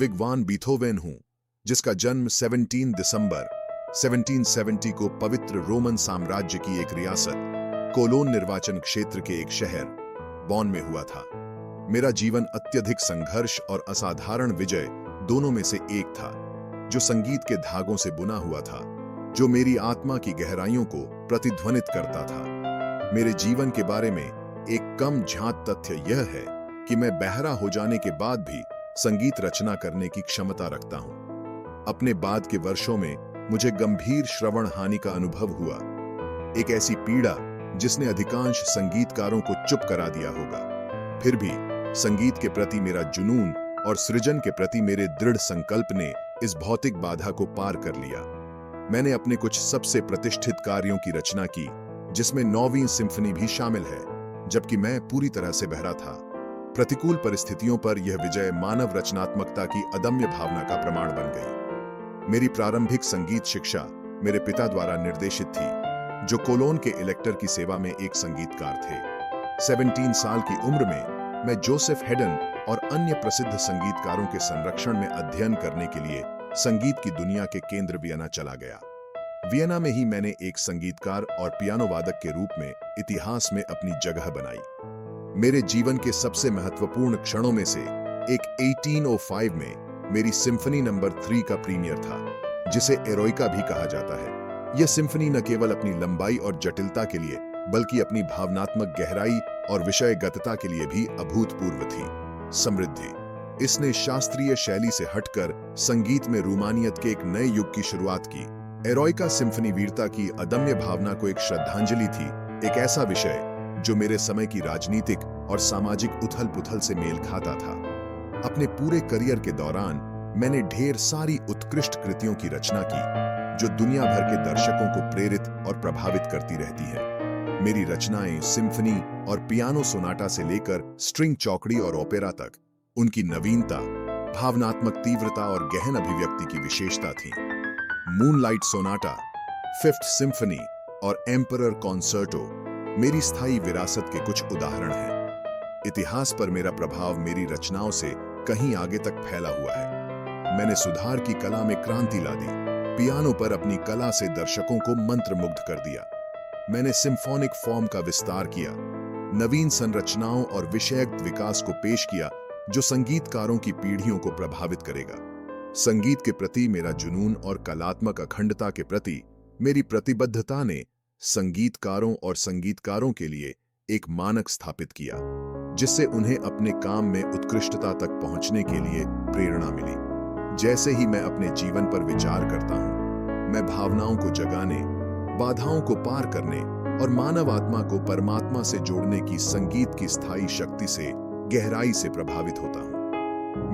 Ludwig वान Beethoven हूं, जिसका जन्म 17 दिसंबर 1770 को पवित्र रोमन साम्राज्य की एक रियासत कोलोन निर्वाचन क्षेत्र के एक शहर बॉन में हुआ था। मेरा जीवन अत्यधिक संघर्ष और असाधारण विजय दोनों में से एक था, जो संगीत के धागों से बुना हुआ था, जो मेरी आत्मा की गहराइयों को प्रतिध्वनित करता था। मेरे जीवन के बारे में एक कम झांक तथ्य यह है कि मैं बहरा हो जाने के बाद भी संगीत रचना करने की क्षमता रखता हूं। अपने बाद के वर्षों में मुझे गंभीर श्रवण हानि का अनुभव हुआ, एक ऐसी पीड़ा जिसने अधिकांश संगीतकारों को चुप करा दिया होगा। फिर भी संगीत के प्रति मेरा जुनून और सृजन के प्रति मेरे दृढ़ संकल्प ने इस भौतिक बाधा को पार कर लिया। मैंने अपने कुछ सबसे प्रतिष्ठित कार्यों की रचना की, जिसमें 9वीं सिम्फनी भी शामिल है, जबकि मैं पूरी तरह से बहरा था। प्रतिकूल परिस्थितियों पर यह विजय मानव रचनात्मकता की अदम्य भावना का प्रमाण बन गई। मेरी प्रारंभिक संगीत शिक्षा मेरे पिता द्वारा निर्देशित थी, जो कोलोन के इलेक्टर की सेवा में एक संगीतकार थे। 17 साल की उम्र में मैं जोसेफ हैडन और अन्य प्रसिद्ध संगीतकारों के संरक्षण में अध्ययन करने के लिए संगीत की दुनिया के केंद्र वियना चला गया। वियना में ही मैंने एक संगीतकार और पियानो वादक के रूप में इतिहास में अपनी जगह बनाई। मेरे जीवन के सबसे महत्वपूर्ण क्षणों में से एक 1805 में मेरी सिम्फनी नंबर 3 का प्रीमियर था, जिसे एरोइका भी कहा जाता है। यह सिम्फनी न केवल अपनी लंबाई और जटिलता के लिए, बल्कि अपनी भावनात्मक गहराई और विषयगतता के लिए भी अभूतपूर्व थी। समृद्धि। इसने शास्त्रीय शैली से हटकर संगीत में रूमानियत के एक नए युग की शुरुआत की। एरोइका सिम्फनी वीरता की अदम्य भावना को एक श्रद्धांजलि थी, एक ऐसा विषय जो मेरे समय की राजनीतिक और सामाजिक उथल-पुथल से मेल खाता था। अपने पूरे करियर के दौरान मैंने ढेर सारी उत्कृष्ट कृतियों की रचना की, जो दुनिया भर के दर्शकों को प्रेरित और प्रभावित करती रहती है। मेरी रचनाएं सिम्फनी और पियानो सोनाटा से लेकर स्ट्रिंग चौकड़ी और ओपेरा तक, उनकी नवीनता, भावनात्मक तीव्रता और गहन अभिव्यक्ति की विशेषता थी। मूनलाइट सोनाटा, फिफ्थ सिम्फनी और एम्परर कॉन्सर्टो मेरी स्थायी विरासत के कुछ उदाहरण हैं। इतिहास पर मेरा प्रभाव मेरी रचनाओं से कहीं आगे तक फैला हुआ है। मैंने सुधार की कला में क्रांति ला दी, पियानो पर अपनी कला से दर्शकों को मंत्रमुग्ध कर दिया। मैंने सिम्फोनिक फॉर्म का विस्तार किया, नवीन संरचनाओं और विषयक विकास को पेश किया, जो संगीतकारों की पीढ़ियों को प्रभावित करेगा। संगीत के प्रति मेरा जुनून और कलात्मक अखंडता के प्रति मेरी प्रतिबद्धता ने संगीतकारों और संगीतकारों के लिए एक मानक स्थापित किया, जिससे उन्हें अपने काम में उत्कृष्टता तक पहुंचने के लिए प्रेरणा मिली। जैसे ही मैं अपने जीवन पर विचार करता हूं, मैं भावनाओं को जगाने, बाधाओं को पार करने और मानव आत्मा को परमात्मा से जोड़ने की संगीत की स्थायी शक्ति से गहराई से प्रभावित होता हूं।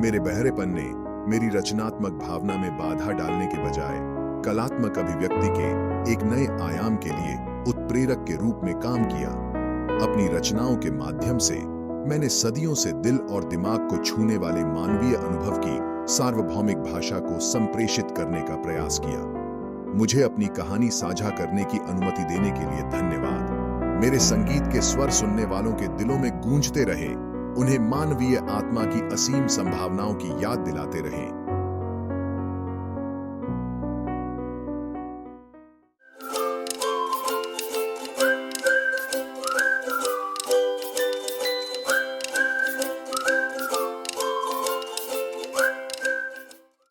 मेरे बहरेपन ने मेरी रचनात्मक भावना में बाधा डालने के बजाय कलात्मक अभिव्यक्ति के एक नए आयाम के लिए उत्प्रेरक के रूप में काम किया। अपनी रचनाओं के माध्यम से मैंने सदियों से दिल और दिमाग को छूने वाले मानवीय अनुभव की सार्वभौमिक भाषा को संप्रेषित करने का प्रयास किया। मुझे अपनी कहानी साझा करने की अनुमति देने के लिए धन्यवाद। मेरे संगीत के स्वर सुनने वालों के दिलों में गूंजते रहे, उन्हें मानवीय आत्मा की असीम संभावनाओं की याद दिलाते रहे।